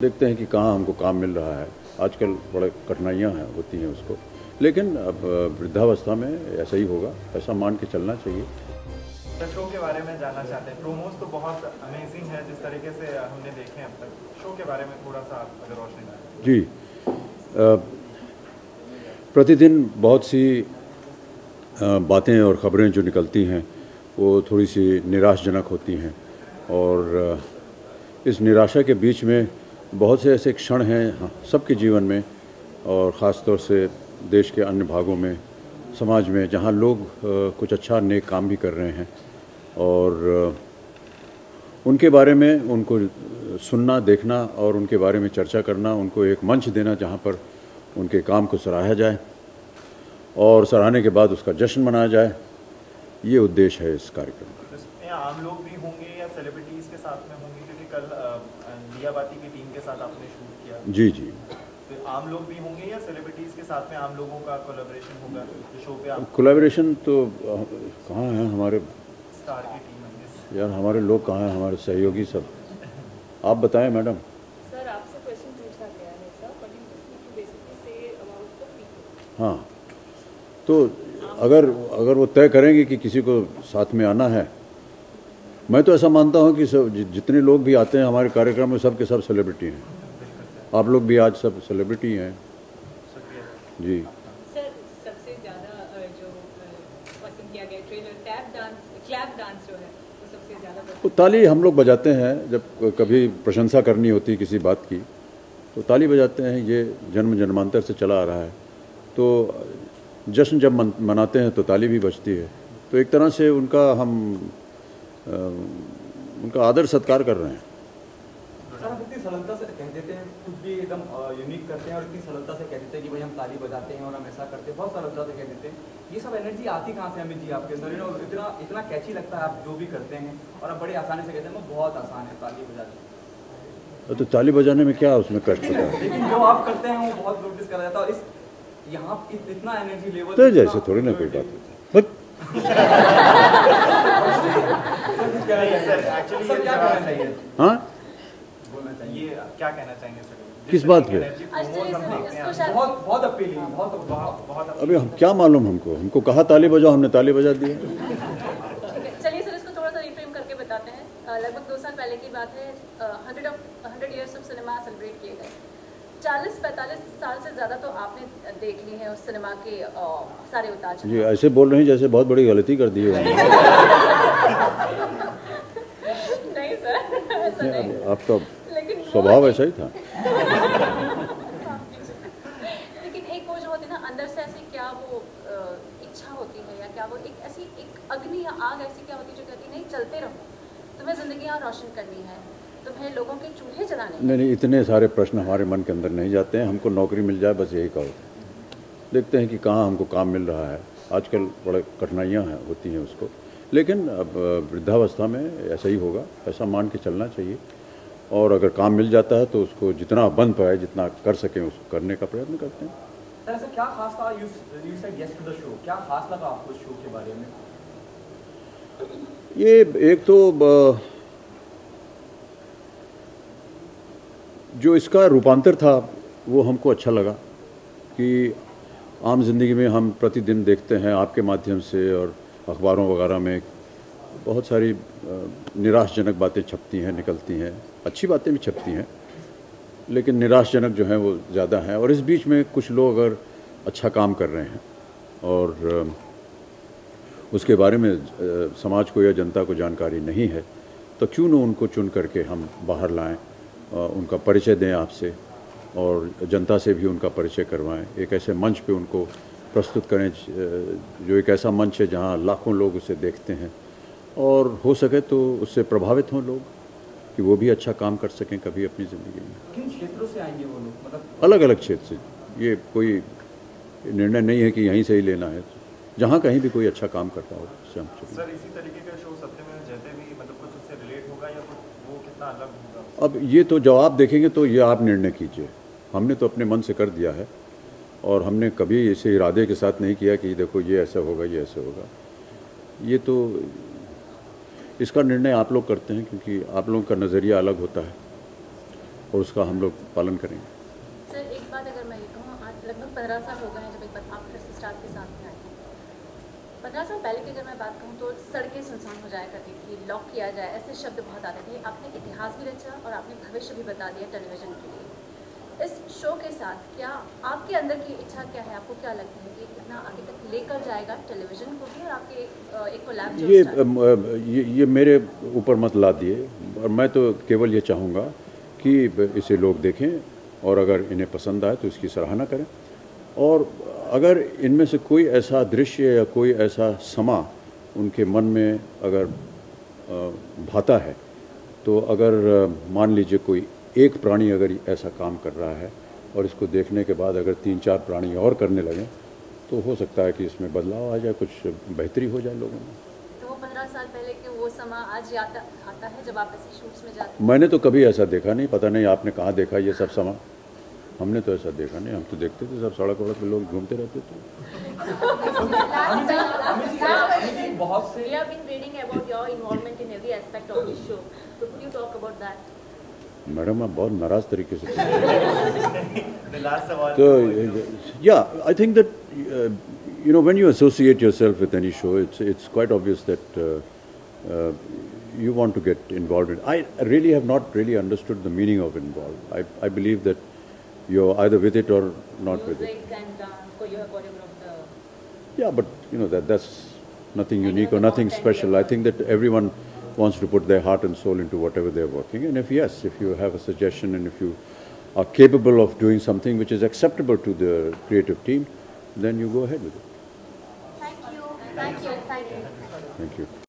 देखते हैं कि कहाँ हमको काम मिल रहा है। आजकल बड़े कठिनाइयाँ होती हैं उसको, लेकिन अब वृद्धावस्था में ऐसा ही होगा, ऐसा मान के चलना चाहिए। शो के बारे में जानना चाहते हैं। प्रोमोस तो बहुत अमेजिंग है जिस तरीके से हमने देखे हैं अब तक। शो के बारे में थोड़ा सा अगर रोशनी डालें। जी, प्रतिदिन बहुत सी बातें और ख़बरें जो निकलती हैं वो थोड़ी सी निराशजनक होती हैं, और इस निराशा के बीच में बहुत से ऐसे क्षण हैं सबके जीवन में, और ख़ास तौर से देश के अन्य भागों में, समाज में, जहाँ लोग कुछ अच्छा नेक काम भी कर रहे हैं, और उनके बारे में उनको सुनना, देखना और उनके बारे में चर्चा करना, उनको एक मंच देना जहाँ पर उनके काम को सराहा जाए और सराहने के बाद उसका जश्न मनाया जाए, ये उद्देश्य है इस कार्यक्रम का। इसमें आम लोग भी होंगे या सेलिब्रिटीज़ के साथ में होंगे, क्योंकि कल दिया बाती की टीम के साथ आपने शूट किया। जी जी, तो आम लोग भी होंगे या सेलिब्रिटीज़ के साथ में आम लोगों का कोलैबोरेशन होगा शो पे? आप कोलैबोरेशन तो कहाँ हैं हमारे स्टार की टीम है यार, हमारे लोग कहाँ हैं, हमारे सहयोगी सब? आप बताएं मैडम। सर, आपसे क्वेश्चन पूछा गया है sir, but you just need to basically say about the people. हाँ, तो अगर वो तय करेंगे कि किसी को साथ में आना है, मैं तो ऐसा मानता हूँ कि सब जितने लोग भी आते हैं हमारे कार्यक्रम में, सब के सब सेलिब्रिटी हैं। आप लोग भी आज सब सेलिब्रिटी हैं। जी सर, सबसे ज़्यादा जो पसंद किया गया ट्रेलर क्लैप डांस जो है वो सबसे ज़्यादा तो ताली हम लोग बजाते हैं जब कभी प्रशंसा करनी होती है किसी बात की, तो ताली बजाते हैं। ये जन्म जन्मांतर से चला आ रहा है, तो जश्न जब मनाते हैं तो ताली भी बजती है। तो एक तरह से उनका आदर सत्कार कर रहे हैं। सर, हम इतनी सरलता से कह देते हैं, कुछ भी एकदम यूनिक करते हैं और इतनी सरलता से कह देते हैं कि भाई हम ताली बजाते हैं और हम ऐसा करते हैं, बहुत सरलता से कह देते हैं। ये सब एनर्जी आती कहाँ से अमित जी आपके अंदर? इतना इतना कैची लगता है आप जो भी करते हैं, और आप बड़ी आसानी से कहते हैं बहुत आसान है ताली बजाना। तो ताली बजाने में क्या उसमें कष्ट होता है? लेकिन जो आप करते हैं वो बहुत नोटिस करा जाता है, और इस यहाँ इतना एनर्जी लेवल तो जैसे थोड़ी ना कोई बात होती है। हाँ, ये क्या कहना चाहेंगे सर? किस बात पे? बहुत अपीलिंग, बहुत तो अभी हम क्या मालूम, हमको कहा ताली बजाओ, हमने ताली बजा दी। चलिए सर, इसको थोड़ा सा रिफ्रेम करके बताते हैं। लगभग 2 साल पहले की बात है। 100 ईयर्स ऑफ सिनेमा सेलिब्रेट किए गए। 40-45 साल से ज़्यादा तो आपने देख ली है उस सिनेमा के सारे उतार चढ़ाव। जी, ऐसे बोल रही हैं जैसे बहुत बड़ी गलती कर दी है। नहीं सर, ऐसा नहीं। आपका लेकिन स्वभाव ऐसा ही था। लेकिन एक वो जो होती है ना अंदर से, ऐसी क्या वो इच्छा होती है, या क्या वो एक ऐसी एक अग्नि या आग ऐसी क्या होती है जो कहती है नहीं चलते रहो, तुम्हें जिंदगी यहाँ रोशन करनी है, तुम्हें लोगों के चूल्हे जलाने। नहीं, इतने सारे प्रश्न हमारे मन के अंदर नहीं जाते हैं। हमको नौकरी मिल जाए बस यही कहो। देखते हैं कि कहाँ हमको काम मिल रहा है। आजकल बड़े कठिनाइयाँ होती हैं उसको, लेकिन अब वृद्धावस्था में ऐसा ही होगा, ऐसा मान के चलना चाहिए। और अगर काम मिल जाता है तो उसको जितना बन पाए, जितना कर सकें, उसको करने का प्रयत्न करते हैं। सर, ऐसा क्या खास था? You said yes to the show, क्या खास लगा आपको शो के बारे में? ये एक तो जो इसका रूपांतर था वो हमको अच्छा लगा कि आम जिंदगी में हम प्रतिदिन देखते हैं आपके माध्यम से और अखबारों वगैरह में बहुत सारी निराशजनक बातें छपती हैं, निकलती हैं। अच्छी बातें भी छपती हैं, लेकिन निराशजनक जो हैं वो ज़्यादा हैं। और इस बीच में कुछ लोग अगर अच्छा काम कर रहे हैं और उसके बारे में समाज को या जनता को जानकारी नहीं है, तो क्यों न उनको चुन करके हम बाहर लाएं, उनका परिचय दें आपसे, और जनता से भी उनका परिचय करवाएं। एक ऐसे मंच पे उनको प्रस्तुत करें जो एक ऐसा मंच है जहां लाखों लोग उसे देखते हैं, और हो सके तो उससे प्रभावित हों लोग कि वो भी अच्छा काम कर सकें कभी अपनी ज़िंदगी में। किन क्षेत्रों से आएंगे वो लोग? मतलब अलग अलग क्षेत्र से। ये कोई निर्णय नहीं है कि यहीं से ही लेना है, जहाँ कहीं भी कोई अच्छा काम करता हो उससे हम चुनें। सर, इसी तरीके का शो सत्यमेव जयते भी मतलब कुछ उससे रिलेट होगा या कुछ वो कितना अलग होगा? अब ये तो जब आप देखेंगे तो ये आप निर्णय कीजिए। हमने तो अपने मन से कर दिया है, और हमने कभी इसे इरादे के साथ नहीं किया कि देखो ये ऐसा होगा, ये ऐसा होगा। ये तो इसका निर्णय आप लोग करते हैं, क्योंकि आप लोगों का नज़रिया अलग होता है। और उसका हम लोग पालन करेंगे। सर एक बात अगर मैं ये कहूँ, आज लगभग 15 साल हो गए हैं जब एक बार आप फिर से स्टार के साथ में आए हैं। 15 साल पहले की अगर मैं बात कहूँ तो सड़कें सुनसान हो जाया करती थी, लॉक किया जाए, ऐसे शब्द बहुत आते थे। आपने इतिहास भी रचा और आपने भविष्य भी बता दिया टेलीविज़न के लिए। इस शो के साथ क्या आपके अंदर की इच्छा क्या है? आपको क्या लगता है कि कितना आगे तक लेकर जाएगा टेलीविज़न को भी और आपके एक कोलैब? ये मेरे ऊपर मत ला दिए, और मैं तो केवल ये चाहूँगा कि इसे लोग देखें और अगर इन्हें पसंद आए तो इसकी सराहना करें। और अगर इनमें से कोई ऐसा दृश्य या कोई ऐसा समा उनके मन में अगर भाता है, तो अगर मान लीजिए कोई एक प्राणी अगर ऐसा काम कर रहा है और इसको देखने के बाद अगर 3-4 प्राणी और करने लगें, तो हो सकता है कि इसमें बदलाव आ जाए, कुछ बेहतरी हो जाए लोगों में। तो वो 15 साल पहले के वो समा आज आता है जब आप ऐसे शूट्स में जाते हैं? मैंने तो कभी ऐसा देखा नहीं, पता नहीं आपने कहाँ देखा ये सब समा। हमने तो ऐसा देखा नहीं, हम तो देखते थे सब सड़क वड़क पे लोग घूमते रहते थे। बहुत से We have been reading about your involvement in every aspect of the show. So could you talk about that? Madam आप बहुत नाराज तरीके से The last सवाल तो yeah, I think that you know, when you associate yourself with any show, it's quite obvious that you want to get involved in. I really have not really understood the meaning of involved. I believe that you're either with it or not with it. Music and dance, you have choreographed the... Yeah, but you know that's nothing unique or nothing special. I think that everyone wants to put their heart and soul into whatever they're working. And if you have a suggestion and if you are capable of doing something which is acceptable to the creative team, then you go ahead with it. Thank you. Thank you. Thank you. Thank you.